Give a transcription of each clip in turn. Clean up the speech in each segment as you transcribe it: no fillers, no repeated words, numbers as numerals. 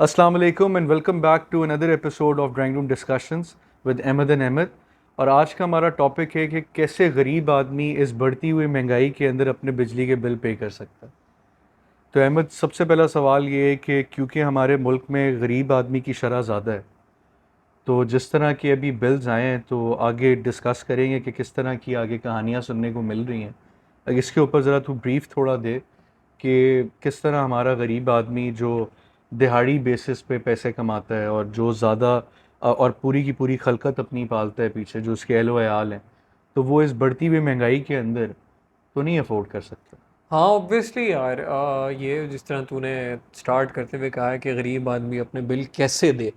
अस्सलाम वालेकुम and welcome back to another episode of drawing room discussions with Ahmad and Ahmad. और आज का हमारा टॉपिक है कि कैसे गरीब आदमी इस बढ़ती हुई महंगाई के अंदर अपने बिजली के बिल पे कर सकता है। तो अहमद, सबसे पहला सवाल ये है कि क्योंकि हमारे मुल्क में गरीब आदमी की शरह ज़्यादा है, तो जिस तरह के अभी बिल्स आए हैं तो आगे डिस्कस करेंगे कि किस तरह की आगे कहानियाँ सुनने को मिल रही हैं। इसके ऊपर ज़रा तू ब्रीफ थोड़ा दे कि किस तरह हमारा गरीब आदमी जो दिहाड़ी बेसिस पे पैसे कमाता है और जो ज़्यादा और पूरी की पूरी खलकत अपनी पालता है पीछे, जो उसके अहलो अयाल हैं, तो वो इस बढ़ती हुई महंगाई के अंदर तो नहीं अफोर्ड कर सकता। हाँ ऑब्वियसली यार, ये जिस तरह तूने स्टार्ट करते हुए कहा है कि गरीब आदमी अपने बिल कैसे दे,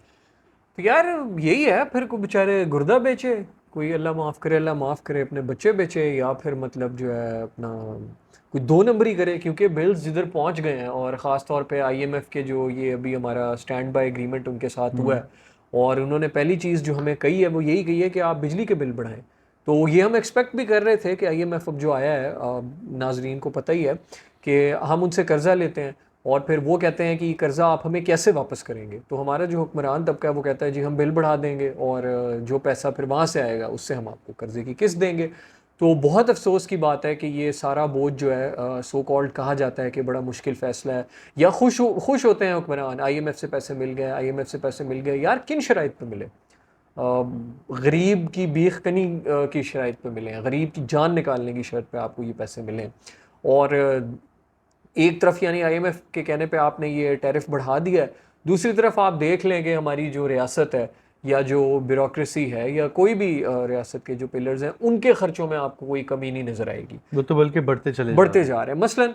तो यार यही है। फिर कोई बेचारे गुर्दा बेचे, कोई अल्लाह माफ़ करे, अल्लाह माफ़ करे, अपने बच्चे बेचे, या फिर मतलब जो है अपना कोई दो नंबरी करे, क्योंकि बिल्स जिधर पहुंच गए हैं। और ख़ास तौर पे आईएमएफ के जो ये अभी हमारा स्टैंड बाय एग्रीमेंट उनके साथ हुआ हम्म। है, और उन्होंने पहली चीज़ जो हमें कही है वो यही कही है कि आप बिजली के बिल बढ़ाएं। तो ये हम एक्सपेक्ट भी कर रहे थे कि आईएमएफ अब जो आया है, नाजरीन को पता ही है कि हम उनसे कर्जा लेते हैं और फिर वो कहते हैं कि कर्ज़ा आप हमें कैसे वापस करेंगे। तो हमारा जो हुक्मरान तबका है वो कहता है जी हम बिल बढ़ा देंगे, और जो पैसा फिर वहाँ से आएगा उससे हम आपको कर्ज़े की किस्त देंगे। तो बहुत अफसोस की बात है कि ये सारा बोझ जो है, सो कॉल्ड कहा जाता है कि बड़ा मुश्किल फ़ैसला है, या खुश होते हैं हुक्मरान, आईएमएफ से पैसे मिल गए, आईएमएफ से पैसे मिल गए। यार किन शराइत पे मिले? गरीब की बीख कनी की शराइत पे मिले हैं, गरीब की जान निकालने की शर्त पे आपको ये पैसे मिले हैं। और एक तरफ यानी आईएमएफ के कहने पे आपने ये टैरिफ बढ़ा दिया है, दूसरी तरफ आप देख लेंगे हमारी जो रियासत है या जो ब्यूरोक्रेसी है या कोई भी रियासत के जो पिलर्स हैं उनके खर्चों में आपको कोई कमी नहीं नज़र आएगी, वो तो बल्कि बढ़ते चले जा बढ़ते रहे हैं। जा रहे हैं। मसलन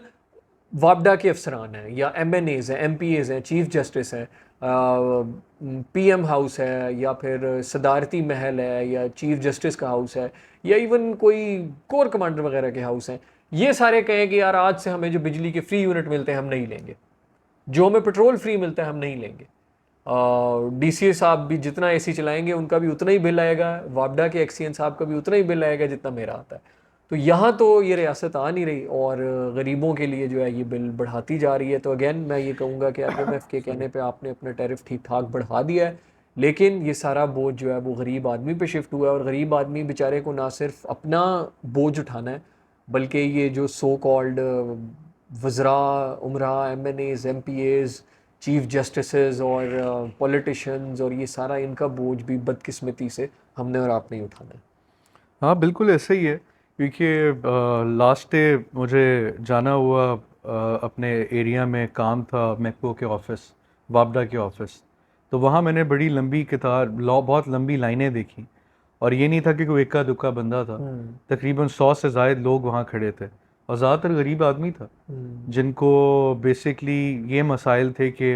वापडा के अफसरान हैं या एमएनएज हैं, एमपीएज हैं, चीफ जस्टिस हैं, पीएम हाउस है, या फिर सदारती महल है, या चीफ जस्टिस का हाउस है, या इवन कोई कोर कमांडर वगैरह के हाउस हैं। ये सारे कहें कि यार आज से हमें जो बिजली के फ्री यूनिट मिलते हैं हम नहीं लेंगे, जो हमें पेट्रोल फ्री मिलता है हम नहीं लेंगे। डीसीए साहब भी जितना एसी चलाएंगे उनका भी उतना ही बिल आएगा, वापडा के एक्सीएन साहब का भी उतना ही बिल आएगा जितना मेरा आता है। तो यहाँ तो ये रियासत आ नहीं रही, और गरीबों के लिए जो है ये बिल बढ़ाती जा रही है। तो अगेन मैं ये कहूँगा कि आईएमएफ के Sorry। कहने पे आपने अपना टैरिफ ठीक ठाक बढ़ा दिया है, लेकिन ये सारा बोझ जो है वो गरीब आदमी पे शिफ्ट हुआ है। और गरीब आदमी बेचारे को ना सिर्फ अपना बोझ उठाना है, बल्कि ये जो सो कॉल्ड वज़रा, उमरा, एमएनएज, एमपीएज, चीफ जस्टिसेस और पॉलिटिशियंस, और ये सारा इनका बोझ भी बदकिस्मती से हमने और आपने ही उठाना है। हाँ, बिल्कुल ऐसे ही है। क्योंकि लास्ट डे मुझे जाना हुआ, अपने एरिया में काम था, मैको के ऑफिस, वापडा के ऑफिस। तो वहाँ मैंने बड़ी लंबी कतार, बहुत लंबी लाइनें देखी। और ये नहीं था कि कोई इक्का दुक्का बंदा था, हम्म। तकरीबन 100 से ज़ायद लोग वहाँ खड़े थे, और ज़्यादातर गरीब आदमी था हम्म। जिनको बेसिकली ये मसाइल थे कि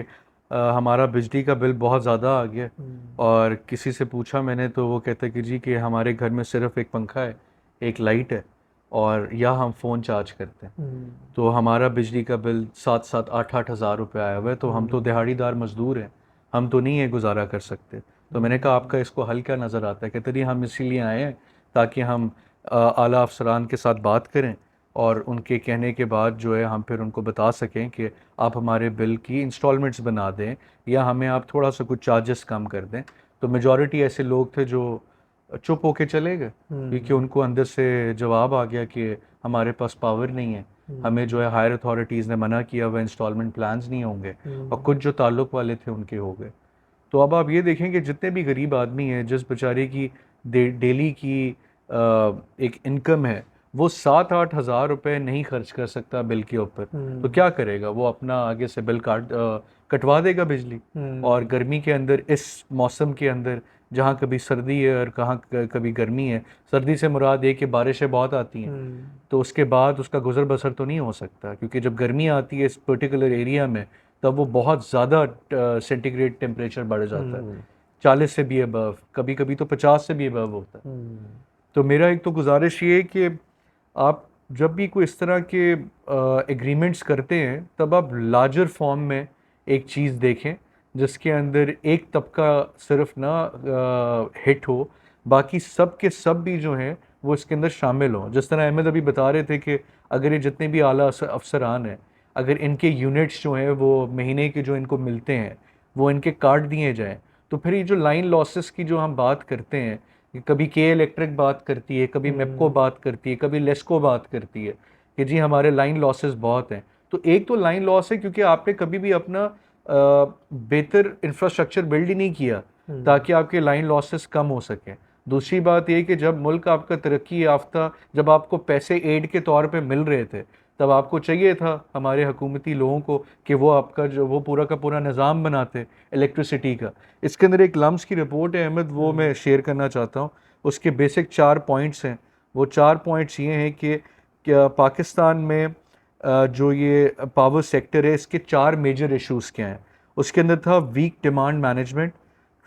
हमारा बिजली का बिल बहुत ज़्यादा आ गया। हम्म। और किसी से पूछा मैंने तो वो कहता कि जी कि हमारे घर में सिर्फ एक पंखा है, एक लाइट है, और या हम फ़ोन चार्ज करते हैं, हम्म। तो हमारा बिजली का बिल 7-8 हज़ार रुपये आया हुआ है। तो हम तो हम्म। दिहाड़ीदार मज़दूर हैं, हम तो नहीं है गुजारा कर सकते। तो मैंने कहा आपका इसको हल क्या नज़र आता है? कहते नहीं, हम इसीलिए आए हैं ताकि हम आला अफसरान के साथ बात करें, और उनके कहने के बाद जो है हम फिर उनको बता सकें कि आप हमारे बिल की इंस्टॉलमेंट्स बना दें, या हमें आप थोड़ा सा कुछ चार्जेस कम कर दें। तो मेजॉरिटी ऐसे लोग थे जो चुप होके चले गए, क्योंकि हम्म। उनको अंदर से जवाब आ गया कि हमारे पास पावर नहीं है, हमें जो है हायर अथॉरिटीज़ ने मना किया, वह इंस्टॉलमेंट प्लान्स नहीं होंगे। और कुछ जो ताल्लुक़ वाले थे उनके हो गए। तो अब आप ये देखें कि जितने भी गरीब आदमी हैं, जिस बेचारे की डेली की एक इनकम है, वो 7-8 हज़ार रुपये नहीं खर्च कर सकता बिल के ऊपर, तो हम्म। क्या करेगा? वो अपना आगे से बिल कटवा देगा बिजली। और हम्म। गर्मी के अंदर, इस मौसम के अंदर, जहाँ कभी सर्दी है और कहाँ कभी गर्मी है, सर्दी से मुराद ये कि बारिशें बहुत आती हैं, हम्म। तो उसके बाद उसका गुजर बसर तो नहीं हो सकता, क्योंकि जब गर्मी आती है इस पर्टिकुलर एरिया में, तब वो बहुत ज़्यादा सेंटीग्रेड टेम्परेचर बढ़ जाता है, हम्म। 40 से भी अबव, कभी कभी तो 50 से भी अबव होता है। हम्म। तो मेरा एक तो गुजारिश ये है कि आप जब भी कोई इस तरह के एग्रीमेंट्स करते हैं, तब आप लार्जर फॉर्म में एक चीज़ देखें, जिसके अंदर एक तबका सिर्फ ना हिट हो, बाकी सब के सब भी जो हैं वो इसके अंदर शामिल हों। जिस तरह अहमद अभी बता रहे थे कि अगर ये जितने भी आला अफसरान हैं, अगर इनके यूनिट्स जो हैं वो महीने के जो इनको मिलते हैं, वो इनके काट दिए जाएं, तो फिर ये जो लाइन लॉसेस की जो हम बात करते हैं, कि कभी के इलेक्ट्रिक बात करती है, कभी मेपको बात करती है, कभी लेस्को बात करती है कि जी हमारे लाइन लॉसेस बहुत हैं। तो एक तो लाइन लॉस है क्योंकि आपने कभी भी अपना बेहतर इंफ्रास्ट्रक्चर बिल्ड ही नहीं किया ताकि आपके लाइन लॉसेस कम हो सके। दूसरी बात ये कि जब मुल्क आपका तरक्की याफ्ता, जब आपको पैसे एड के तौर पे मिल रहे थे, तब आपको चाहिए था हमारे हुकूमती लोगों को कि वो आपका जो वो पूरा का पूरा निज़ाम बनाते इलेक्ट्रिसिटी का। इसके अंदर एक लम्स की रिपोर्ट है अहमद, वो मैं शेयर करना चाहता हूँ। उसके बेसिक 4 पॉइंट्स हैं। वो 4 पॉइंट्स ये हैं कि क्या पाकिस्तान में जो ये पावर सेक्टर है इसके 4 मेजर इश्यूज़ क्या हैं। उसके अंदर था weak demand management,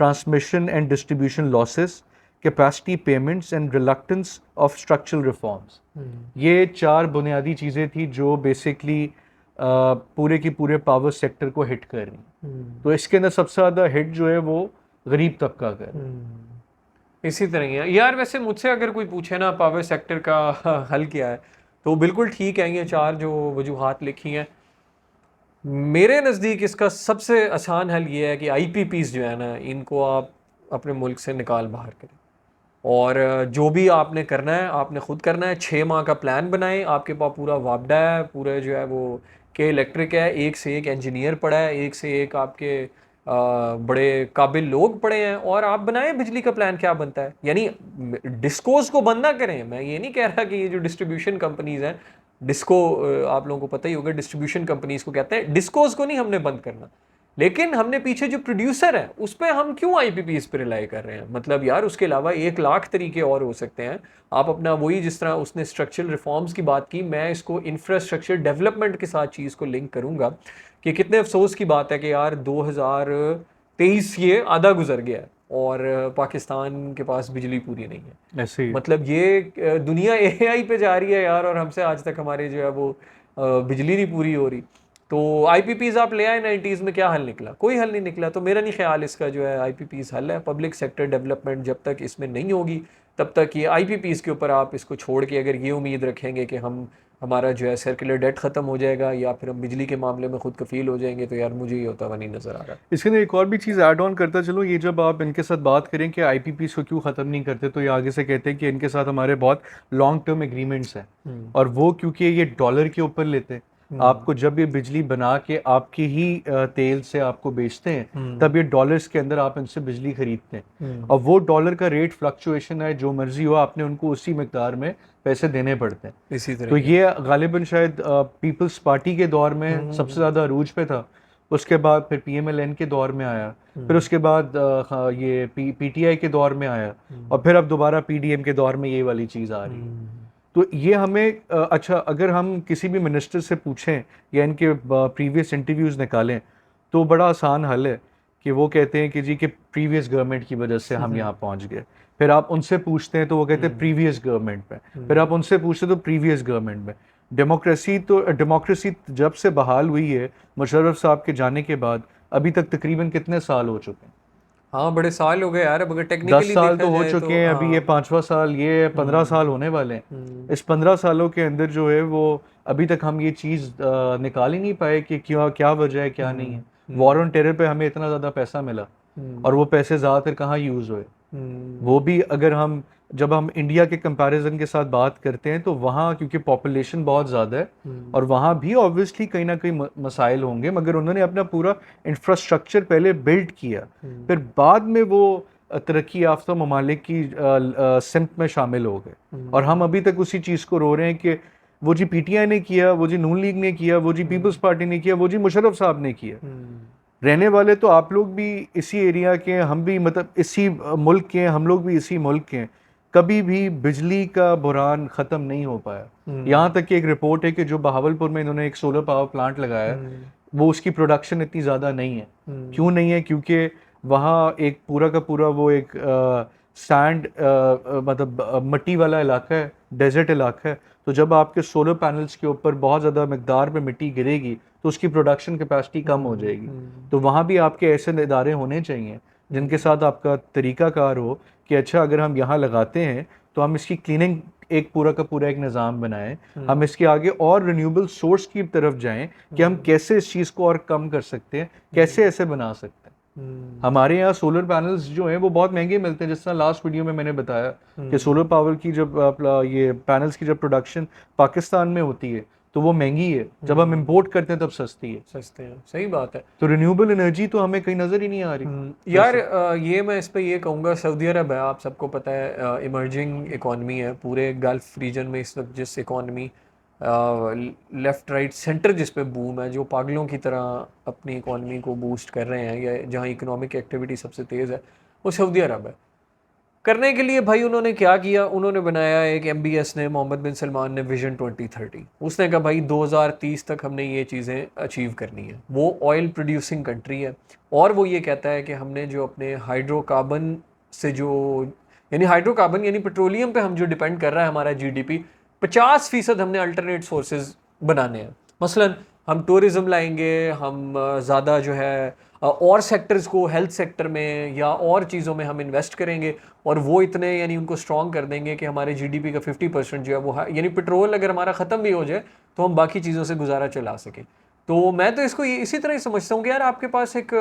transmission and distribution losses, capacity payments and reluctance of structural reforms. ये 4 बुनियादी चीज़ें थी जो बेसिकली पूरे की पूरे पावर सेक्टर को हिट कर रही। तो इसके अंदर सबसे ज़्यादा हिट जो है वो गरीब तबका का है। इसी तरह ही है यार। वैसे मुझसे अगर कोई पूछे ना पावर सेक्टर का हल क्या है, तो बिल्कुल ठीक है ये 4 जो वजूहात लिखी हैं। मेरे नज़दीक इसका सबसे आसान हल ये है कि IPPs जो है ना, इनको आप अपने मुल्क से निकाल बाहर करें। और जो भी आपने करना है आपने ख़ुद करना है। 6 माह का प्लान बनाएं। आपके पास पूरा वापडा है, पूरा जो है वो के इलेक्ट्रिक है, एक से एक इंजीनियर पड़ा है, एक से एक आपके बड़े काबिल लोग पड़े हैं, और आप बनाएं बिजली का प्लान क्या बनता है। यानी डिस्कोज को बंद ना करें। मैं ये नहीं कह रहा कि ये जो डिस्ट्रीब्यूशन कंपनीज हैं, डिस्को आप लोगों को पता ही होगा डिस्ट्रीब्यूशन कंपनीज को कहते हैं, डिस्कोज को नहीं हमने बंद करना, लेकिन हमने पीछे जो प्रोड्यूसर है उस पर हम क्यों IPPs पे रिलाई कर रहे हैं। मतलब यार उसके अलावा 1 लाख तरीके और हो सकते हैं। आप अपना वही, जिस तरह उसने स्ट्रक्चरल रिफॉर्म्स की बात की, मैं इसको इंफ्रास्ट्रक्चर डेवलपमेंट के साथ चीज़ को लिंक करूंगा कि कितने अफसोस की बात है कि यार 2023 ये आधा गुजर गया है और पाकिस्तान के पास बिजली पूरी नहीं है। ऐसे ही मतलब ये दुनिया AI पे जा रही है यार, और हमसे आज तक हमारे जो है वो बिजली नहीं पूरी हो रही। तो IPPs आप ले आए 90s में, क्या हल निकला? कोई हल नहीं निकला। तो मेरा नहीं ख्याल इसका जो है IPPs हल है। पब्लिक सेक्टर डेवलपमेंट जब तक इसमें नहीं होगी तब तक ये IPPs के ऊपर आप इसको छोड़ के अगर ये उम्मीद रखेंगे कि हमारा जो है सर्कुलर डेट ख़त्म हो जाएगा या फिर हम बिजली के मामले में खुद कफील हो जाएंगे, तो यार मुझे ये होता हुआ नहीं नज़र आ रहा। इसके अंदर एक और भी चीज़ ऐड ऑन करता चलो, ये जब आप इनके साथ बात करें कि IPPs को क्यों ख़त्म नहीं करते, तो ये आगे से कहते हैं कि इनके साथ हमारे बहुत लॉन्ग टर्म एग्रीमेंट्स हैं, और वो क्योंकि ये डॉलर के ऊपर लेते हैं। आपको जब ये बिजली बना के आपकी ही तेल से आपको बेचते हैं, तब ये डॉलर्स के अंदर आप इनसे बिजली खरीदते हैं, और वो डॉलर का रेट फ्लक्चुएशन है, जो मर्जी हो आपने उनको उसी मिकदार में पैसे देने पड़ते हैं। इसी तरह तो ये गालिबन शायद पीपल्स पार्टी के दौर में सबसे ज़्यादा अरूज पे था। उसके बाद फिर PMLN के दौर में आया, फिर उसके बाद ये PTI के दौर में आया, और फिर अब दोबारा PDM के दौर में ये वाली चीज़ आ रही है। तो ये हमें अच्छा, अगर हम किसी भी मिनिस्टर से पूछें या इनके प्रीवियस इंटरव्यूज़ निकालें, तो बड़ा आसान हल है कि वो कहते हैं कि जी कि प्रीवियस गवर्नमेंट की वजह से हम यहाँ पहुँच गए। फिर आप उनसे पूछते हैं तो वो कहते हैं प्रीवियस गवर्नमेंट में, फिर आप उनसे पूछते हैं तो प्रीवियस गवर्नमेंट में। डेमोक्रेसी जब से बहाल हुई है मुशर्रफ साहब के जाने के बाद, अभी तक तकरीबन कितने साल हो चुके हैं? हाँ बड़े साल हो गए यार। अब अगर 10 टेक्निकली साल देखा तो हो जाए चुके हैं, अभी ये 5वां साल, ये 15 साल होने वाले हैं। इस 15 सालों के अंदर जो है वो अभी तक हम ये चीज़ निकाल ही नहीं पाए कि क्या वजह है, क्या नहीं है। वॉर ऑन टेरर पे हमें इतना ज़्यादा पैसा मिला, और वो पैसे ज़्यादातर कहाँ यूज़ हुए? वो भी अगर जब हम इंडिया के कंपैरिजन के साथ बात करते हैं, तो वहाँ क्योंकि पॉपुलेशन बहुत ज़्यादा है, और वहाँ भी ऑब्वियसली कहीं ना कहीं मसाइल होंगे, मगर उन्होंने अपना पूरा इंफ्रास्ट्रक्चर पहले बिल्ड किया, फिर बाद में वो तरक्की याफ्ता ममालिक की सिमत में शामिल हो गए। और हम अभी तक उसी चीज़ को रो रहे हैं कि वो जी PTI ने किया, वो जी नून लीग ने किया, वो जी पीपल्स पार्टी ने किया, वो जी मुशर्रफ साहब ने किया। रहने वाले तो आप लोग भी इसी एरिया के हैं, हम भी मतलब इसी मुल्क के हैं, हम लोग भी इसी मुल्क के हैं। कभी भी बिजली का बुरान ख़त्म नहीं हो पाया। यहाँ तक कि एक रिपोर्ट है कि जो बहावलपुर में इन्होंने एक सोलर पावर प्लांट लगाया है, वो उसकी प्रोडक्शन इतनी ज़्यादा नहीं है। क्यों नहीं है? क्योंकि वहाँ एक पूरा का पूरा वो एक सैंड मतलब मिट्टी वाला इलाका है, डेजर्ट इलाका है। तो जब आपके सोलर पैनल्स के ऊपर बहुत ज़्यादा मकदार में मिट्टी गिरेगी तो उसकी प्रोडक्शन कैपेसिटी कम हो जाएगी। तो वहाँ भी आपके ऐसे इदारे होने चाहिए जिनके साथ आपका तरीक़ाकार हो कि अच्छा अगर हम यहाँ लगाते हैं तो हम इसकी क्लीनिंग एक पूरा का पूरा एक निज़ाम बनाएं, हम इसके आगे और रिन्यूएबल सोर्स की तरफ जाएं कि हम कैसे इस चीज़ को और कम कर सकते हैं, कैसे ऐसे बना सकते हैं। हमारे यहाँ सोलर पैनल्स जो हैं वो बहुत महंगे मिलते हैं, जिस तरह लास्ट वीडियो में मैंने बताया कि सोलर पावर की जब ये पैनल्स की जब प्रोडक्शन पाकिस्तान में होती है तो वो महंगी है, जब हम इंपोर्ट करते हैं तब सस्ती है। सस्ते हैं, सही बात है। तो रिन्यूएबल एनर्जी तो हमें कहीं नज़र ही नहीं आ रही। यार ये मैं इस पे ये कहूँगा, सऊदी अरब है, आप सबको पता है, इमर्जिंग इकॉनमी है पूरे गल्फ रीजन में इस वक्त। जिस इकॉनमी लेफ्ट राइट सेंटर जिस पे बूम है, जो पागलों की तरह अपनी इकॉनमी को बूस्ट कर रहे हैं, या जहाँ इकोनॉमिक एक्टिविटी सबसे तेज़ है, वो सऊदी अरब है। करने के लिए भाई उन्होंने क्या किया, उन्होंने बनाया एक MBS ने, मोहम्मद बिन सलमान ने, विजन 2030। उसने कहा भाई 2030 तक हमने ये चीज़ें अचीव करनी है। वो ऑयल प्रोड्यूसिंग कंट्री है, और वो ये कहता है कि हमने जो अपने हाइड्रोकार्बन से जो, यानी हाइड्रोकार्बन यानी पेट्रोलियम पे हम जो डिपेंड कर रहा है हमारा GDP, 50% हमने अल्टरनेट सोर्सेज बनाने हैं। मसलन हम टूरिज़्म लाएंगे, हम ज़्यादा जो है और सेक्टर्स को, हेल्थ सेक्टर में या और चीज़ों में हम इन्वेस्ट करेंगे, और वो इतने यानी उनको स्ट्रॉन्ग कर देंगे कि हमारे GDP का 50% जो है वो, यानी पेट्रोल अगर हमारा ख़त्म भी हो जाए तो हम बाकी चीज़ों से गुजारा चला सकें। तो मैं तो इसको इसी तरह ही समझता हूँ कि यार आपके पास एक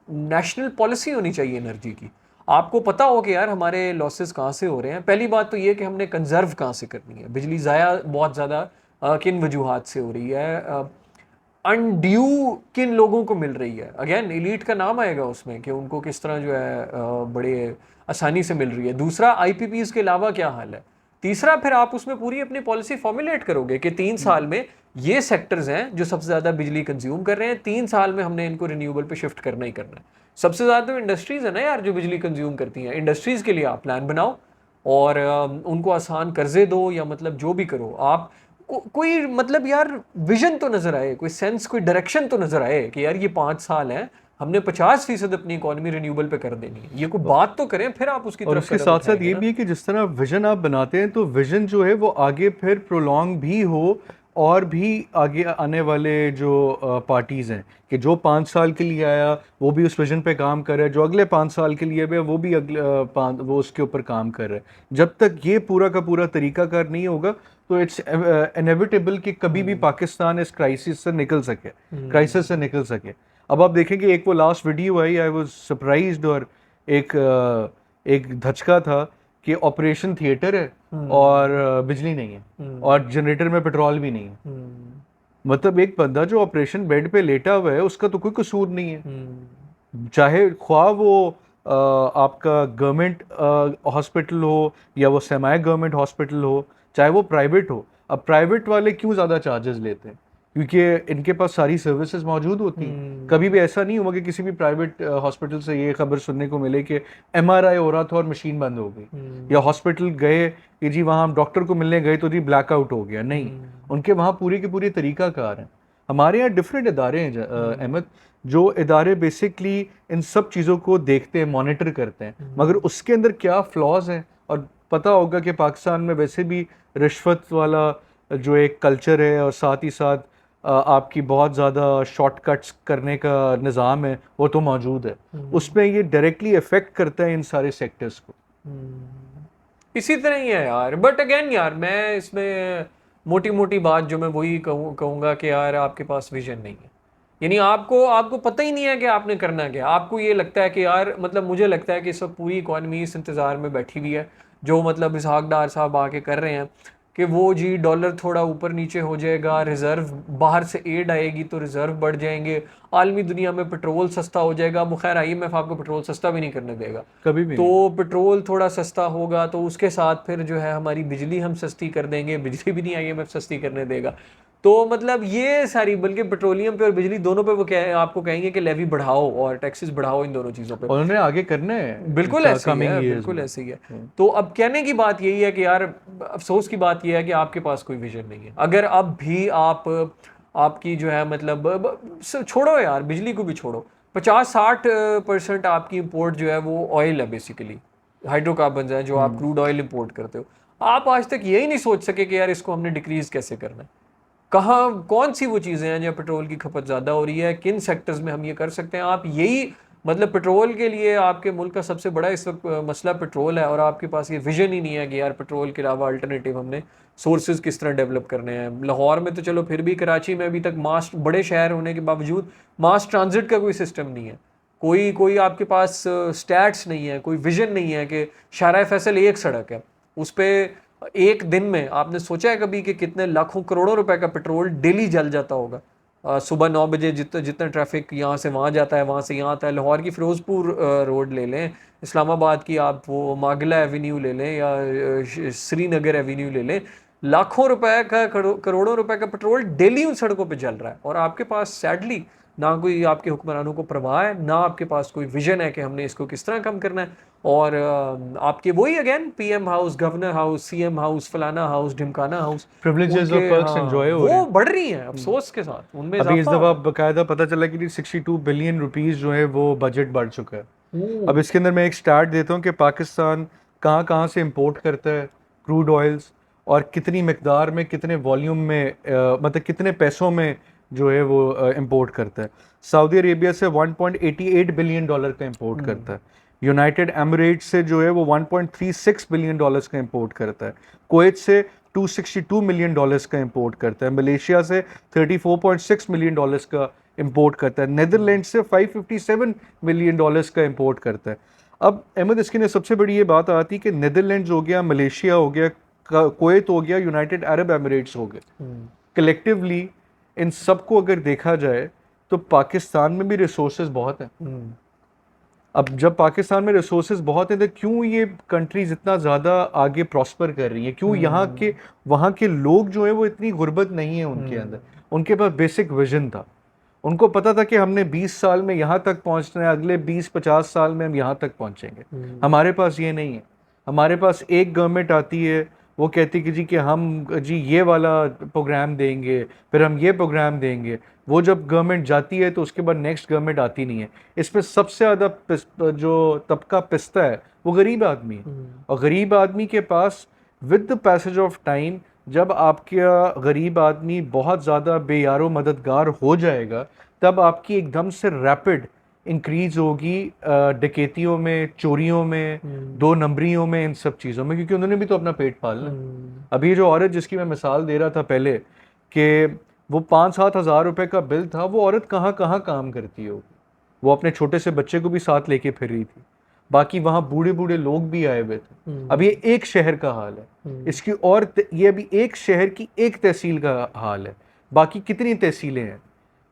नेशनल पॉलिसी होनी चाहिए एनर्जी की। आपको पता हो कि यार हमारे लॉसेस कहाँ से हो रहे हैं। पहली बात तो ये कि हमने कंजर्व कहाँ से करनी है। बिजली ज़ाया बहुत ज़्यादा किन वजूहात से हो रही है, अनड्यू किन लोगों को मिल रही है। अगेन एलीट का नाम आएगा उसमें कि उनको किस तरह जो है बड़े आसानी से मिल रही है। दूसरा IPPs के अलावा क्या हाल है। तीसरा फिर आप उसमें पूरी अपनी पॉलिसी फॉर्मुलेट करोगे कि 3 साल में ये सेक्टर्स हैं जो सबसे ज़्यादा बिजली कंज्यूम कर रहे हैं, 3 साल में हमने इनको रिन्यूएबल पे शिफ्ट करना ही करना है। सबसे ज़्यादा तो इंडस्ट्रीज़ है ना यार जो बिजली कंज्यूम करती हैं। इंडस्ट्रीज़ के लिए आप प्लान बनाओ और उनको आसान कर्जे दो, या मतलब जो भी करो आप, कोई मतलब यार विजन तो नजर आए, कोई सेंस, कोई डायरेक्शन तो नजर आए कि यार ये 5 साल हैं, हमने 50% अपनी इकोनॉमी रिन्यूएबल पे कर देनी है। ये कोई बात तो करें, फिर आप उसकी और तरफ उसके कदम साथ साथ उठाएंगे ये ना। भी है कि जिस तरह विजन आप बनाते हैं तो विजन जो है वो आगे फिर प्रोलॉन्ग भी हो, और भी आगे आने वाले जो पार्टीज़ हैं कि जो 5 साल के लिए आया वो भी उस विजन पे काम कर रहा है, जो अगले 5 साल के लिए भी है वो भी अगले वो उसके ऊपर काम कर रहा है। जब तक ये पूरा का पूरा तरीकाकार नहीं होगा तो इट्स इनएविटेबल कि कभी भी पाकिस्तान इस क्राइसिस से निकल सके। अब आप देखेंगे एक वो last video I was surprised, और एक धचका था कि ऑपरेशन थिएटर है और बिजली नहीं है और जनरेटर में पेट्रोल भी नहीं है। मतलब एक बंदा जो ऑपरेशन बेड पे लेटा हुआ है उसका तो कोई कसूर नहीं है, चाहे ख्वाह वो आपका गवर्नमेंट हॉस्पिटल हो या वो सेमी गवर्नमेंट हॉस्पिटल हो, चाहे वो प्राइवेट हो। अब प्राइवेट वाले क्यों ज़्यादा चार्जेस लेते हैं? क्योंकि इनके पास सारी सर्विसेज मौजूद होती हैं। कभी भी ऐसा नहीं हुआ कि किसी भी प्राइवेट हॉस्पिटल से ये खबर सुनने को मिले कि MRI हो रहा था और मशीन बंद हो गई, या हॉस्पिटल गए कि जी वहाँ हम डॉक्टर को मिलने गए तो जी ब्लैकआउट हो गया। नहीं, उनके वहाँ पूरी की पूरी तरीकाकार हैं। हमारे यहाँ डिफरेंट इदारे हैं अहमद, जो इदारे बेसिकली इन सब चीज़ों को देखते हैं, मॉनिटर करते हैं, मगर उसके अंदर क्या फ्लॉज हैं। और पता होगा कि पाकिस्तान में वैसे भी रिश्वत वाला जो एक कल्चर है, और साथ ही साथ आपकी बहुत ज़्यादा शॉर्टकट्स करने का निज़ाम है, वो तो मौजूद है। उसमें ये डायरेक्टली इफेक्ट करता है इन सारे सेक्टर्स को। इसी तरह ही है यार। बट अगेन यार मैं इसमें मोटी मोटी बात जो मैं वही कहूँगा कि यार आपके पास विजन नहीं है। यानी आपको आपको पता ही नहीं है कि आपने करना क्या। आपको ये लगता है कि यार, मतलब मुझे लगता है कि इस वक्त पूरी इकॉनमी इस इंतज़ार में बैठी हुई है, जो मतलब इसहाक डार साहब आके कर रहे हैं कि वो जी डॉलर थोड़ा ऊपर नीचे हो जाएगा, रिज़र्व बाहर से एड आएगी तो रिज़र्व बढ़ जाएंगे, आलमी दुनिया में पेट्रोल सस्ता हो जाएगा। वो खैर IMF आपको पेट्रोल सस्ता भी नहीं करने देगा, कभी भी तो नहीं। पेट्रोल थोड़ा सस्ता होगा तो उसके साथ फिर जो है हमारी बिजली हम सस्ती कर देंगे, बिजली भी नहीं IMF सस्ती करने देगा। तो मतलब ये सारी, बल्कि पेट्रोलियम पे और बिजली दोनों पे वो आपको कहेंगे कि लेवी बढ़ाओ और टैक्सेस बढ़ाओ इन दोनों चीज़ों पे। और उन्हें आगे करना है बिल्कुल ऐसे ही कमिंग है, ईयर्स बिल्कुल में। ऐसे ही है। तो अब कहने की बात यही है कि यार, अफसोस की बात यह है कि आपके पास कोई विजन नहीं है। अगर अब भी आपकी जो है मतलब छोड़ो यार, बिजली को भी छोड़ो, 50-60% आपकी इंपोर्ट जो है वो ऑयल है, बेसिकली हाइड्रोकार्बन है जो आप क्रूड ऑयल इंपोर्ट करते हो। आप आज तक यही नहीं सोच सके कि यार इसको हमने डिक्रीज कैसे करना है। कहाँ, कौन सी वो चीज़ें हैं जहाँ पेट्रोल की खपत ज़्यादा हो रही है, किन सेक्टर्स में हम ये कर सकते हैं। आप यही, मतलब पेट्रोल के लिए आपके मुल्क का सबसे बड़ा इस वक्त मसला पेट्रोल है, और आपके पास ये विजन ही नहीं है कि यार पेट्रोल के अलावा अल्टरनेटिव हमने सोर्सेज किस तरह डेवलप करने हैं। लाहौर में तो चलो फिर भी, कराची में अभी तक मास, बड़े शहर होने के बावजूद मास ट्रांजिट का कोई सिस्टम नहीं है। कोई आपके पास स्टैट्स नहीं है, कोई विजन नहीं है कि शाहराह फैसल एक सड़क है, उस पर एक दिन में आपने सोचा है कभी कि कितने लाखों करोड़ों रुपए का पेट्रोल डेली जल जाता होगा? सुबह 9 बजे जितना ट्रैफिक यहाँ से वहाँ जाता है, वहाँ से यहाँ आता है। लाहौर की फिरोजपुर रोड ले लें, इस्लामाबाद की आप वो मागला एवेन्यू ले लें या श्रीनगर एवेन्यू ले लें, लाखों रुपए का करोड़ों रुपए का पेट्रोल डेली उन सड़कों पे जल रहा है। और आपके पास सैडली ना कोई आपके हुक्मरानों को परवाह है, ना आपके पास कोई विजन है कि हमने इसको किस तरह कम करना है। और आपके वही again PM house, governor house, CM house, फलाना हाउस, ढिमकाना हाउस, प्रिविलेजेस और उनके पर्क्स एंजॉय हो रहे वो हैं। बढ़ रही हैं अफसोस के साथ, उनमें अभी इस इजाफा हो दफ़ा रहा बकायदा पता चला कि 62 बिलियन रुपीस जो है वो बजट बढ़ चुका है। है। अब इसके अंदर मैं एक स्टार्ट देता हूँ कि पाकिस्तान कहाँ कहाँ से इंपोर्ट करता है क्रूड ऑयल्स, और कितनी मिकदार में, कितने वॉल्यूम में, मतलब कितने पैसों में जो है वो इंपोर्ट करता है। सऊदी अरेबिया से 1.88 बिलियन डॉलर का इंपोर्ट करता है। यूनाइटेड एमिरेट्स से जो है वो 1.36 बिलियन डॉलर्स का इंपोर्ट करता है। कुवैत से 262 मिलियन डॉलर्स का इंपोर्ट करता है। मलेशिया से 34.6 मिलियन डॉलर्स का इंपोर्ट करता है। नीदरलैंड से 557 मिलियन डॉलर्स का इंपोर्ट करता है। अब अहमद, इसके लिए सबसे बड़ी ये बात आती है कि नीदरलैंड्स हो गया, मलेशिया हो गया, कुवैत हो गया, यूनाइटेड अरब एमिरेट्स हो गए, कलेक्टिवली इन सबको अगर देखा जाए तो पाकिस्तान में भी रिसोर्सेज बहुत हैं। अब जब पाकिस्तान में रिसोर्सेज बहुत हैं तो क्यों ये कंट्रीज इतना ज़्यादा आगे प्रॉस्पर कर रही है? क्यों यहाँ के वहाँ के लोग जो है वो इतनी गुर्बत नहीं है उनके अंदर? उनके पास बेसिक विजन था। उनको पता था कि हमने 20 साल में यहाँ तक पहुँचना है, अगले 20-50 साल में हम यहाँ तक पहुँचेंगे। हमारे पास ये नहीं है। हमारे पास एक गवर्नमेंट आती है, वो कहती कि जी कि हम जी ये वाला प्रोग्राम देंगे, फिर हम ये प्रोग्राम देंगे। वो जब गवर्नमेंट जाती है तो उसके बाद नेक्स्ट गवर्नमेंट आती नहीं है। इसमें सबसे ज़्यादा जो तबका पिसता है वो गरीब आदमी है। और गरीब आदमी के पास with the passage of time, जब आपका गरीब आदमी बहुत ज़्यादा बेयारो मददगार हो जाएगा, तब आपकी एकदम से रैपिड इंक्रीज होगी डकैतियों में, चोरियों में, दो नंबरियों में, इन सब चीज़ों में, क्योंकि उन्होंने भी तो अपना पेट पालना। अभी जो औरत जिसकी मैं मिसाल दे रहा था पहले कि वो 5-7 हज़ार रुपए का बिल था, वो औरत कहाँ कहाँ काम करती होगी? वो अपने छोटे से बच्चे को भी साथ लेके फिर रही थी। बाकी वहाँ बूढ़े बूढ़े लोग भी आए हुए थे। अब ये एक शहर का हाल है, इसकी और ये अभी एक शहर की एक तहसील का हाल है। बाकी कितनी तहसीलें हैं,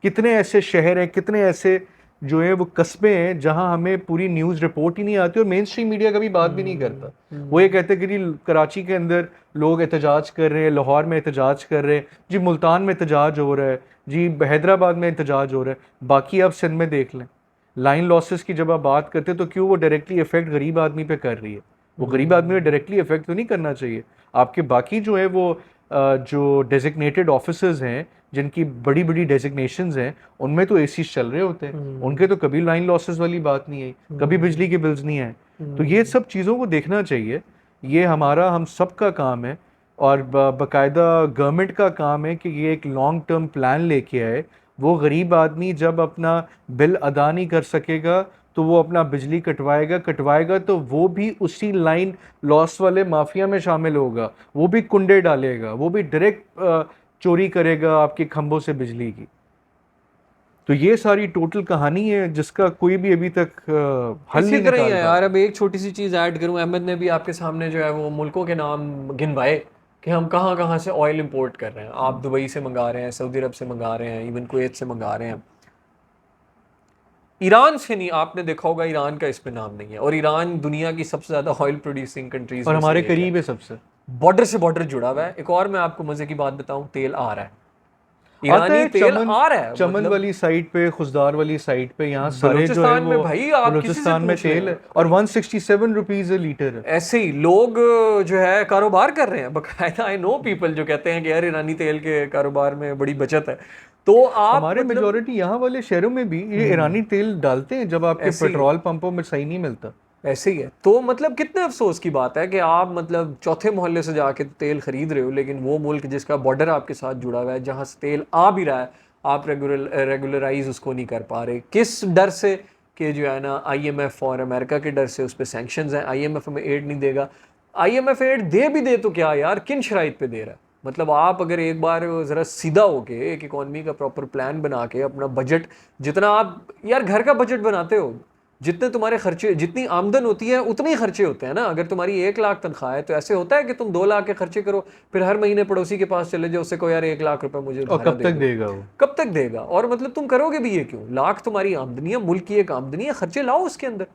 कितने ऐसे शहर हैं, कितने ऐसे जो है वो कस्बे हैं जहां हमें पूरी न्यूज़ रिपोर्ट ही नहीं आती और मेन स्ट्रीम मीडिया कभी बात भी नहीं करता। वो ये कहते हैं कि जी कराची के अंदर लोग एहतजाज कर रहे हैं, लाहौर में एहतजाज कर रहे हैं, जी मुल्तान में एहतजाज हो रहा है, जी हैदराबाद में एहतजाज हो रहा है। बाकी आप सिंध में देख लें, लाइन लॉसेस की जब आप बात करते हैं तो क्यों वो डायरेक्टली इफेक्ट गरीब आदमी पे कर रही है? वो गरीब आदमी पे डायरेक्टली इफेक्ट तो नहीं करना चाहिए। आपके बाकी जो है वो जो डेजिग्नेटेड ऑफिसर्स हैं, जिनकी बड़ी बड़ी डेजिग्नेशंस हैं, उनमें तो एसीज चल रहे होते हैं, उनके तो कभी लाइन लॉसेस वाली बात नहीं आई, कभी बिजली के बिल्स नहीं आए। तो ये सब चीज़ों को देखना चाहिए। ये हमारा, हम सब का काम है, और बाकायदा गवर्नमेंट का काम है कि ये एक लॉन्ग टर्म प्लान लेके आए। वो गरीब आदमी जब अपना बिल अदा नहीं कर सकेगा तो वो अपना बिजली कटवाएगा तो वो भी उसी लाइन लॉस वाले माफिया में शामिल होगा, वो भी कुंडे डालेगा, वो भी डायरेक्ट चोरी करेगा आपके खंभों से बिजली की। तो ये सारी टोटल कहानी है जिसका कोई भी अभी तक हल इसी नहीं तरह ही निकाल है पाया। यार। अब एक छोटी सी चीज़ ऐड करूं, अहमद ने भी आपके सामने जो है वो मुल्कों के नाम गिनवाए कि हम कहाँ कहाँ से ऑयल इंपोर्ट कर रहे हैं। आप दुबई से मंगा रहे हैं, सऊदी अरब से मंगा रहे हैं, इवन कुवैत से मंगा रहे हैं। ईरान से नहीं, आपने देखा होगा ईरान का इस पे नाम नहीं है, और ईरान दुनिया की सबसे ज़्यादा ऑयल प्रोड्यूसिंग कंट्रीज और में हमारे से एक है। करीब है सबसे। बॉर्डर से बॉर्डर जुड़ा हुआ है। एक और मैं आपको मजे की बात बताऊं, तेल आ रहा है, आता ईरानी है तेल चमन, आ रहा है। चमन मतलब वाली साइड पे, खुशदार वाली साइड पे, यहाँ सारे जो है बलूचिस्तान वो में भाई आप किसी से बलूचिस्तान में पूछ लें, तेल है, और 167 रुपीज़ लीटर है। ऐसे ही लोग जो है कारोबार कर रहे हैं बकायदा। आई नो पीपल जो कहते हैं कि यार ईरानी तेल के कारोबार में बड़ी बचत है। तो आप हमारे मतलब मेजोरिटी यहाँ वाले शहरों में भी ये ईरानी तेल डालते हैं जब आपके ऐसे ही है, पेट्रोल पंपों में सही नहीं मिलता। ऐसे ही है। तो मतलब कितने अफसोस की बात है कि आप मतलब चौथे मोहल्ले से जाके तेल खरीद रहे हो, लेकिन वो मुल्क जिसका बॉर्डर आपके साथ जुड़ा हुआ है, जहाँ से तेल आ भी रहा है, आप रेगुलराइज उसको नहीं कर पा रहे। किस डर से? कि जो है ना IMF और अमेरिका के डर से उस पर सैंक्शंस हैं। IMF हमें एड नहीं देगा। IMF एड दे भी दे तो क्या यार, किन शराइत पे दे रहा है? मतलब आप अगर एक बार ज़रा सीधा होके एक इकॉनमी का प्रॉपर प्लान बना के अपना बजट, जितना आप यार घर का बजट बनाते हो, जितने तुम्हारे खर्चे, जितनी आमदन होती है उतने ही खर्चे होते हैं ना। अगर तुम्हारी 1 लाख तनख्वाह है तो ऐसे होता है कि तुम 2 लाख के खर्चे करो, फिर हर महीने पड़ोसी के पास चले जाओ, उससे कहो यार 1 लाख रुपए मुझे और भाड़ा कब दे तक दो। देगा वो? कब तक देगा? और मतलब तुम करोगे भी ये क्यों? लाख तुम्हारी आमदनी है, मुल्क की एक आमदनी है, खर्चे लाओ उसके अंदर।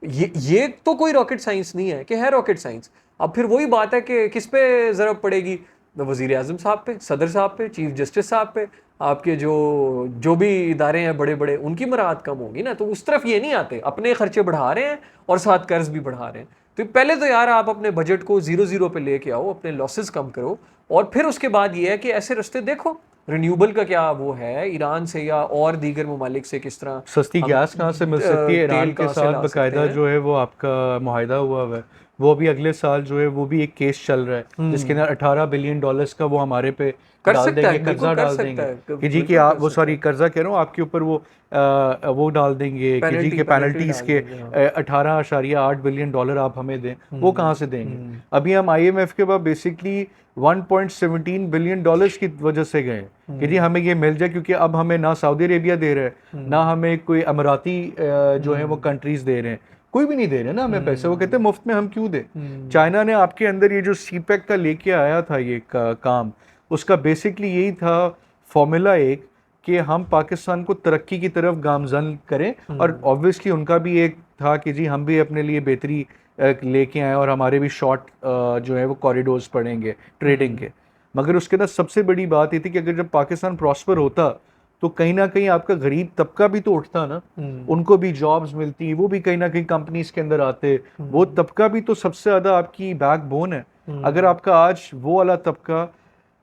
ये तो कोई रॉकेट साइंस नहीं है कि है रॉकेट साइंस। अब फिर वही बात है कि किस पे ज़रूरत पड़ेगी? वज़ीर आज़म साहब पे, सदर साहब पे, चीफ जस्टिस साहब पे, आपके जो भी इदारे हैं बड़े बड़े, उनकी मराद कम होगी ना। तो उस तरफ ये नहीं आते, अपने खर्चे बढ़ा रहे हैं और साथ कर्ज भी बढ़ा रहे हैं। तो पहले तो यार आप अपने बजट को 0-0 पे लेके आओ, अपने लॉसेस कम करो, और फिर उसके बाद ये है कि ऐसे रास्ते देखो। रिन्यूएबल का क्या वो है, ईरान से या और दीगर ममालिक से किस तरह सस्ती हम गैस कहाँ से मिल सकती है? ईरान तेल के कहाँ से साथ ला सकते बकायदा हैं। जो है वो आपका मुआहिदा हुआ है। वो अभी अगले साल जो है वो भी एक केस चल रहा है जिसके अंदर $18 बिलियन का वो हमारे पे कर डाल सकता देंगे, है, बिल्कुल कर्जा कर डाल सकता देंगे है, कि जी कि बिल्कुल आप कर वो, सकता सॉरी है। कर्जा कह रहा हूँ, आपके ऊपर वो डाल देंगे कि जी पेनल्टी के पेनल्टी पेनल्टीज डाल के देंगे, हाँ। 18.8 बिलियन डॉलर आप हमें दें, वो कहाँ से देंगे? अभी हम IMF के बाद बेसिकली 1.17 बिलियन डॉलर्स की वजह से गए कि जी हमें ये मिल जाए, क्योंकि अब हमें ना सऊदी अरेबिया दे रहा है ना हमें कोई अमीराती जो है वो कंट्रीज दे रहे हैं, कोई भी नहीं दे रहे ना हमें पैसे। वो कहते हैं मुफ्त में हम क्यों दें? चाइना ने आपके अंदर ये जो सीपेक का लेके आया था ये काम, उसका बेसिकली यही था फॉर्मूला एक, कि हम पाकिस्तान को तरक्की की तरफ गामजन करें, और ऑब्वियसली उनका भी एक था कि जी हम भी अपने लिए बेहतरी लेके आए और हमारे भी शॉर्ट जो है वो कॉरिडोर्स पड़ेंगे ट्रेडिंग के। मगर उसके अंदर सबसे बड़ी बात ये थी कि अगर जब पाकिस्तान प्रॉस्पर होता तो कहीं ना कहीं आपका गरीब तबका भी तो उठता ना, उनको भी जॉब्स मिलती, वो भी कहीं ना कहीं कंपनीज के अंदर आते, वो तबका भी तो सबसे ज़्यादा आपकी बैकबोन है। अगर आपका आज वो वाला तबका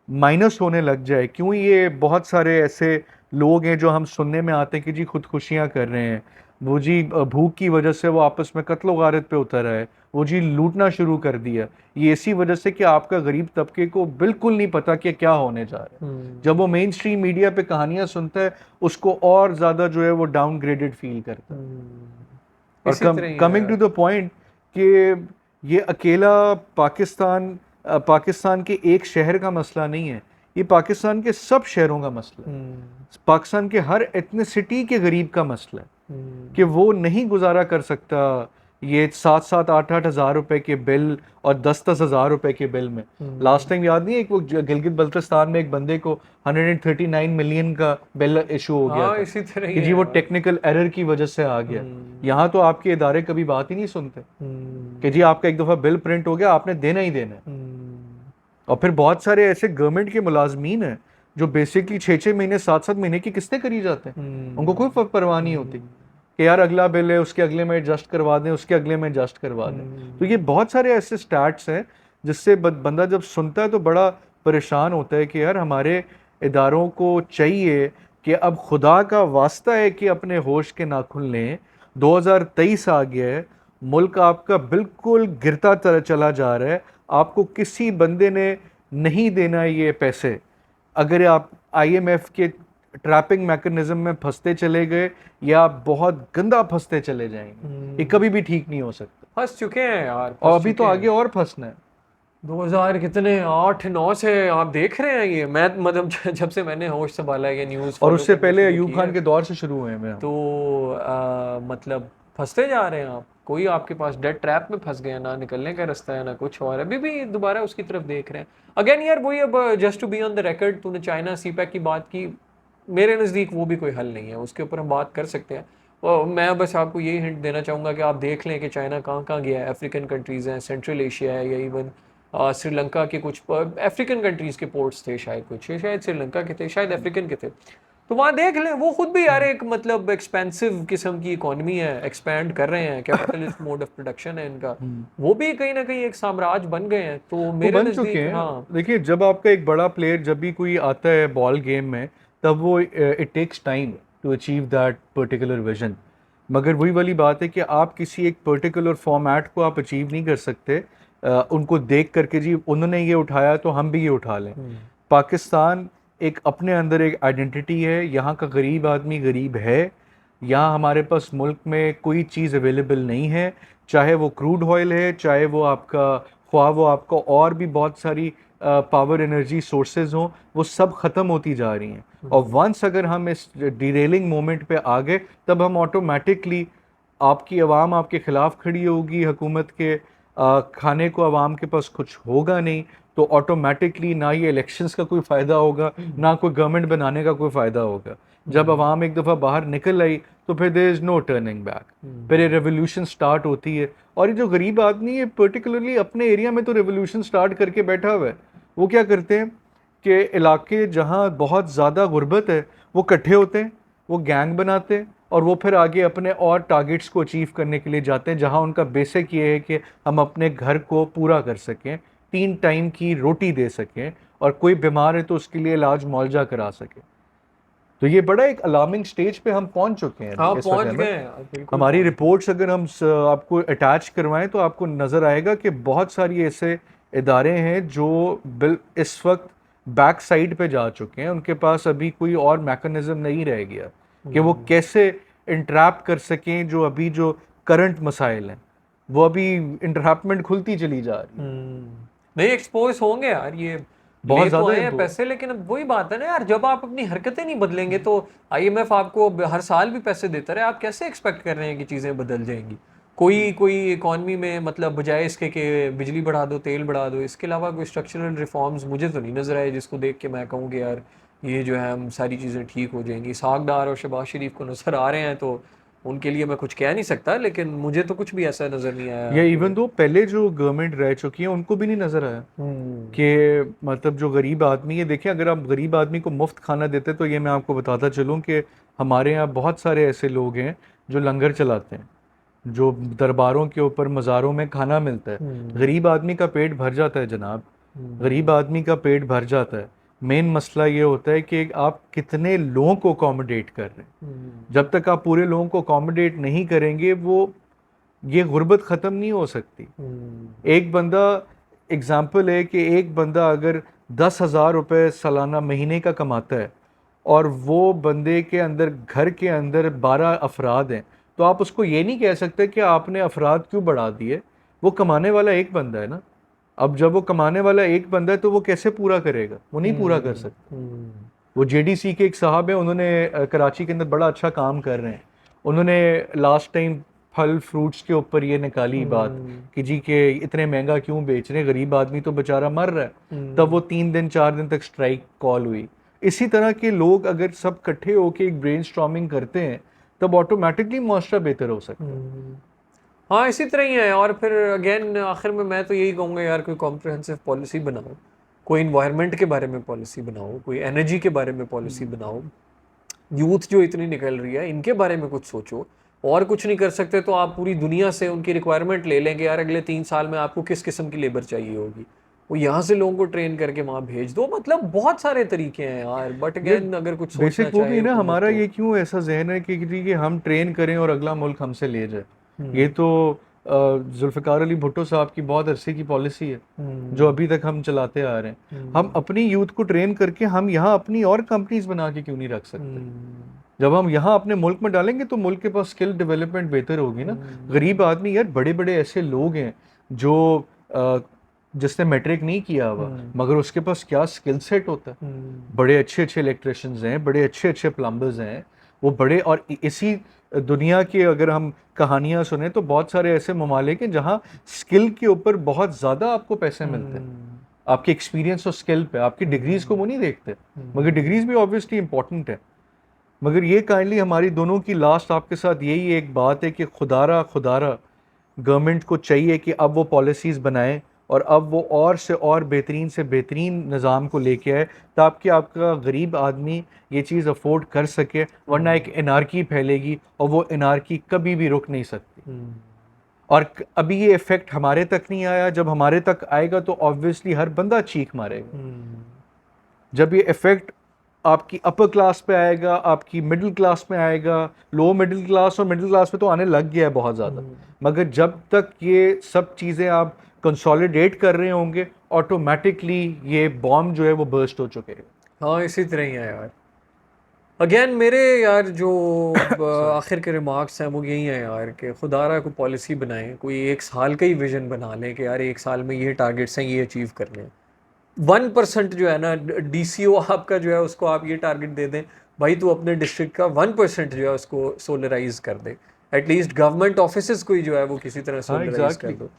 माइनस होने लग जाए, क्यों ये बहुत सारे ऐसे लोग हैं जो हम सुनने में आते हैं कि जी खुदकुशियां कर रहे हैं, वो जी भूख की वजह से वो आपस में कत्लो गारत पे उतर है, वो जी लूटना शुरू कर दिया, ये इसी वजह से कि आपका गरीब तबके को बिल्कुल नहीं पता कि क्या होने जा रहा है। जब वो मेन स्ट्रीम मीडिया पे कहानियां सुनता है उसको और ज़्यादा जो है वो डाउनग्रेडेड फील करता है। और इसी तरह ही है कमिंग टू यार। द पॉइंट कि ये अकेला पाकिस्तान के एक शहर का मसला नहीं है, ये पाकिस्तान के सब शहरों का मसला है, पाकिस्तान के हर एथनिसिटी के गरीब का मसला है कि वो नहीं गुजारा कर सकता ये 7-8 हज़ार रुपए के बिल और 10-10 हज़ार रुपए के बिल में। लास्ट टाइम याद नहीं है, एक वो गिलगित बल्तिस्तान में एक बंदे को 139 मिलियन का बिल इशू हो गया हाँ था इसी तरह ही कि है जी वो यार। टेक्निकल एरर की वजह से आ गया। यहाँ तो आपके इदारे कभी बात ही नहीं सुनते कि जी आपका एक दफ़ा बिल प्रिंट हो गया, आपने देना ही देना है। और फिर बहुत सारे ऐसे गवर्नमेंट के मुलाजमीन हैं जो बेसिकली 6-6 महीने 7-7 महीने की किस्तें करी जाते हैं, उनको कोई परवाह नहीं होती कि यार अगला बिल है उसके अगले में एडजस्ट करवा दें, उसके अगले में एडजस्ट करवा दें। तो ये बहुत सारे ऐसे स्टैट्स हैं जिससे बंदा जब सुनता है तो बड़ा परेशान होता है कि यार हमारे इदारों को चाहिए कि अब खुदा का वास्ता है कि अपने होश के नाखुन लें। 2023 आ गया है, मुल्क आपका बिल्कुल गिरता चला जा रहा है, आपको किसी बंदे ने नहीं देना ये पैसे। अगर आप IMF के ट्रैपिंग मैकेनिज्म में फंसते चले गए या बहुत गंदा फंसते चले जाएंगे, ये कभी भी ठीक नहीं हो सकता। फंस चुके हैं यार, और फंस अभी तो चुके आगे हैं। और फंसना है। 2000 कितने 8-9 से आप देख रहे हैं ये, मैं मतलब जब से मैंने होश संभाला है, ये न्यूज़ और फॉलो उससे करना पहले शुरू अयूब की खान है, के दौर से शुरू हुए हैं मेरा। तो मतलब फंसते जा रहे हैं आप। कोई आपके पास डेड ट्रैप में फंस गया, ना निकलने का रास्ता है ना कुछ और, अभी भी दोबारा उसकी तरफ देख रहे हैं। अगेन यार वही, अब just to be on the record, तूने चाइना सीपैक की बात की, मेरे नज़दीक वो भी कोई हल नहीं है, उसके ऊपर हम बात कर सकते हैं। और मैं बस आपको यही हिंट देना चाहूँगा कि आप देख लें कि चाइना कहाँ कहाँ गया है। अफ्रीकन कंट्रीज़ हैं, सेंट्रल एशिया है, या इवन श्रीलंका के कुछ अफ्रीकन कंट्रीज़ के पोर्ट्स थे, शायद कुछ शायद श्रीलंका के थे, शायद अफ्रीकन के थे। तो वहाँ देख लें, वो खुद भी यार एक मतलब एक्सपेंसिव किस्म की इकोनॉमी है, एक्सपैंड कर रहे हैं, कैपिटलिस्ट मोड ऑफ प्रोडक्शन है इनका, वो भी कहीं ना कहीं एक साम्राज्य बन गए हैं। तो वो मेरे बन चुके नज़दीक हैं। हाँ। देखिए जब आपका एक बड़ा प्लेयर जब भी कोई आता है बॉल गेम में, तब वो it takes time to achieve that particular vision. मगर वही वाली बात है कि आप किसी एक पर्टिकुलर फॉर्मेट को आप अचीव नहीं कर सकते उनको देख करके जी उन्होंने ये उठाया तो हम भी ये उठा लें। पाकिस्तान एक अपने अंदर एक आइडेंटिटी है, यहाँ का गरीब आदमी गरीब है, यहाँ हमारे पास मुल्क में कोई चीज़ अवेलेबल नहीं है, चाहे वो क्रूड ऑयल है, चाहे वो आपका ख्वाह वो आपको और भी बहुत सारी पावर एनर्जी सोर्सेज हों वो सब ख़त्म होती जा रही हैं। और वंस अगर हम इस डिरेलिंग मोमेंट पे आ गए तब हम ऑटोमेटिकली आपकी आवाम आपके ख़िलाफ़ खड़ी होगी, हुकूमत के खाने को आवाम के पास कुछ होगा नहीं, तो ऑटोमेटिकली ना ये इलेक्शंस का कोई फ़ायदा होगा ना कोई गवर्नमेंट बनाने का कोई फ़ायदा होगा। जब आवाम एक दफ़ा बाहर निकल आई तो फिर there is no turning back, फिर ये रेवोल्यूशन स्टार्ट होती है। और ये जो गरीब आदमी है पर्टिकुलरली अपने एरिया में तो रेवोल्यूशन स्टार्ट करके बैठा हुआ है। वो क्या करते हैं कि इलाके जहाँ बहुत ज़्यादा गुर्बत है वो इकट्ठे होते हैं, वो गैंग बनाते हैं और वो फिर आगे अपने और टारगेट्स को अचीव करने के लिए जाते हैं, जहाँ उनका बेसिक ये है कि हम अपने घर को पूरा कर सकें, 3 टाइम की रोटी दे सकें, और कोई बीमार है तो उसके लिए इलाज मुआवजा करा सकें। तो ये बड़ा एक अलार्मिंग स्टेज पे हम पहुंच चुके हैं हाँ इस वक्त पहुंच अहमद। गए हैं, बिल्कुल हमारी पहुंच रिपोर्ट्स अगर हम आपको अटैच करवाएं तो आपको नज़र आएगा कि बहुत सारी ऐसे इदारे हैं जो इस वक्त बैक साइड पे जा चुके हैं, उनके पास अभी कोई और मैकेनिज्म नहीं रह गया कि वो कैसे इंट्रैप कर सकें जो अभी जो करंट मसाइल हैं, वो अभी इंट्रैपमेंट खुलती चली जा रही है। नहीं एक्सपोज होंगे यार, ये बहुत ले तो ज़्यादा आए हैं पैसे, लेकिन अब वही बात है ना यार, जब आप अपनी हरकतें नहीं बदलेंगे तो आईएमएफ आपको हर साल भी पैसे देता रहे, आप कैसे एक्सपेक्ट कर रहे हैं कि चीज़ें बदल जाएंगी? कोई कोई इकॉनमी में मतलब बजाय इसके कि बिजली बढ़ा दो, तेल बढ़ा दो, इसके अलावा कोई स्ट्रक्चरल रिफॉर्म्स मुझे तो नहीं नजर आए जिसको देख के मैं कहूँ कि यार ये जो है हम सारी चीज़ें ठीक हो जाएंगी। साग डार और शहबाज शरीफ को नजर आ रहे हैं तो उनके लिए मैं कुछ कह नहीं सकता, लेकिन मुझे तो कुछ भी ऐसा नजर नहीं आया या कि इवन दो पहले जो गवर्नमेंट रह चुकी है उनको भी नहीं नज़र आया हम्म कि मतलब जो गरीब आदमी है, देखिए अगर आप गरीब आदमी को मुफ्त खाना देते तो ये मैं आपको बताता चलूँ कि हमारे यहाँ बहुत सारे ऐसे लोग हैं जो लंगर चलाते हैं, जो दरबारों के ऊपर मज़ारों में खाना मिलता है। गरीब आदमी का पेट भर जाता है जनाब, गरीब आदमी का पेट भर जाता है। मेन मसला ये होता है कि आप कितने लोगों को अकोमोडेट कर रहे हैं। जब तक आप पूरे लोगों को अकोमोडेट नहीं करेंगे वो ये गुर्बत ख़त्म नहीं हो सकती। एक बंदा एग्ज़ाम्पल है कि एक बंदा अगर 10,000 रुपये सालाना महीने का कमाता है और वो बंदे के अंदर घर के अंदर 12 अफराद हैं, तो आप उसको ये नहीं कह सकते कि आपने अफराद क्यों बढ़ा दिए। वो कमाने वाला एक बंदा है ना। अब जब वो कमाने वाला एक बंदा है तो वो कैसे पूरा करेगा? वो नहीं पूरा कर सकता। वो जेडीसी के एक साहब हैं, उन्होंने कराची के अंदर बड़ा अच्छा काम कर रहे हैं। उन्होंने लास्ट टाइम फल फ्रूट्स के ऊपर ये निकाली बात कि जी के इतने महंगा क्यों बेच रहे हैं, गरीब आदमी तो बेचारा मर रहा है। तब वो 3 दिन 4 दिन तक स्ट्राइक कॉल हुई। इसी तरह के लोग अगर सब इकट्ठे होकर एक ब्रेनस्टॉर्मिंग करते हैं तब ऑटोमेटिकली मुआशरा बेहतर हो सकता है। हाँ इसी तरह ही है। और फिर अगेन आखिर में मैं तो यही कहूँगा यार, कोई कॉम्प्रिहेंसिव पॉलिसी बनाओ, कोई इन्वायरमेंट के बारे में पॉलिसी बनाओ, कोई एनर्जी के बारे में पॉलिसी बनाओ। यूथ जो इतनी निकल रही है इनके बारे में कुछ सोचो। और कुछ नहीं कर सकते तो आप पूरी दुनिया से उनकी रिक्वायरमेंट ले लें कि यार अगले 3 साल में आपको किस किस्म की लेबर चाहिए होगी, वो यहाँ से लोगों को ट्रेन करके वहाँ भेज दो। मतलब बहुत सारे तरीके हैं यार, बट अगेन अगर कुछ सोचना बेसिक वो चाहे भी ना हुकूमत हमारा तो ये क्यों ऐसा जहन है कि हम ट्रेन करें और अगला मुल्क हमसे ले जाए। ये तो जुल्फ़िकार अली भुट्टो साहब की बहुत अरसे की पॉलिसी है जो अभी तक हम चलाते आ रहे हैं। हम अपनी यूथ को ट्रेन करके हम यहाँ अपनी और कंपनीज बना के क्यों नहीं रख सकते? जब हम यहाँ अपने मुल्क में डालेंगे तो मुल्क के पास स्किल डेवलपमेंट बेहतर होगी ना। गरीब आदमी यार, बड़े बड़े ऐसे लोग हैं जो जिसने मैट्रिक नहीं किया हुआ मगर उसके पास क्या स्किल सेट होता है। बड़े अच्छे अच्छे इलेक्ट्रिशियंस हैं, बड़े अच्छे अच्छे प्लम्बर्स हैं, वो बड़े। और इसी दुनिया की अगर हम कहानियां सुने तो बहुत सारे ऐसे ममालिक हैं जहाँ स्किल के ऊपर बहुत ज़्यादा आपको पैसे मिलते हैं, आपके एक्सपीरियंस और स्किल पे। आपकी डिग्रीज को वो नहीं देखते, मगर डिग्रीज भी ऑब्वियसली इंपॉर्टेंट है। मगर ये काइंडली हमारी दोनों की लास्ट आपके साथ यही एक बात है कि खुदारा खुदारा गवर्नमेंट को चाहिए कि अब वो पॉलिसीज़ बनाएं और अब वो और से बेहतरीन निज़ाम को लेके आए ताकि आपका गरीब आदमी ये चीज़ अफोर्ड कर सके, वरना एक एनार्की फैलेगी और वो एनार्की कभी भी रुक नहीं सकती। और अभी ये इफ़ेक्ट हमारे तक नहीं आया, जब हमारे तक आएगा तो ऑब्वियसली हर बंदा चीख मारेगा। जब ये इफ़ेक्ट आपकी अपर क्लास पे आएगा, आपकी मिडिल क्लास में आएगा, लो मिडिल क्लास और मिडिल क्लास पे तो आने लग गया है बहुत ज़्यादा। मगर जब तक ये सब चीज़ें आप कंसोलिडेट कर रहे होंगे ऑटोमेटिकली ये बॉम्ब जो है वो बर्स्ट हो चुके हैं। हाँ इसी तरह ही है यार। अगेन मेरे यार जो आखिर के रिमार्क्स हैं वो यही हैं यार कि खुदारा को पॉलिसी बनाएं, कोई 1 साल का ही विजन बना लें कि यार 1 साल में ये टारगेट्स हैं, ये अचीव करने हैं। 1% जो है ना, DCO आपका जो है उसको आप ये टारगेट दे दें, भाई तू अपने डिस्ट्रिक्ट का 1% जो है उसको सोलराइज कर दे, एटलीस्ट गवर्नमेंट ऑफिसेज को ही जो है वो किसी तरह हाँ सोलराइज कर एग्जैक्टली। दो।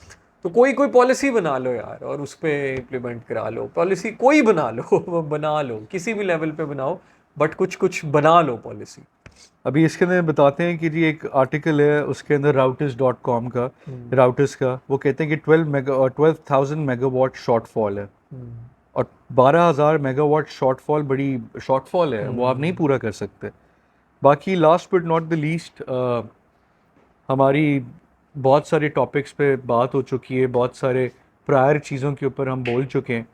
तो कोई कोई पॉलिसी बना लो यार और उस पर इम्प्लीमेंट करा लो, पॉलिसी कोई बना लो वो बना लो, किसी भी लेवल पे बनाओ, बट कुछ कुछ बना लो पॉलिसी। अभी इसके अंदर बताते हैं कि जी एक आर्टिकल है उसके अंदर राउटर्स.com का, राउटर्स का, वो कहते हैं कि 12,000 मेगावाट शॉर्टफॉल है, और 12,000 मेगावाट शॉर्टफॉल बड़ी शॉर्टफॉल है, वो आप नहीं पूरा कर सकते। बाकी last but not the least, हमारी बहुत सारे टॉपिक्स पे बात हो चुकी है, बहुत सारे प्रायर चीज़ों के ऊपर हम बोल चुके हैं,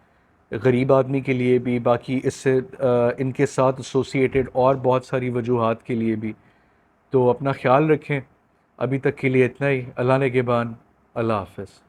गरीब आदमी के लिए भी, बाकी इससे इनके साथ एसोसिएटेड और बहुत सारी वजूहात के लिए भी। तो अपना ख्याल रखें। अभी तक के लिए इतना ही। अल्लाह ने के बान, अल्लाह हाफ़िज़।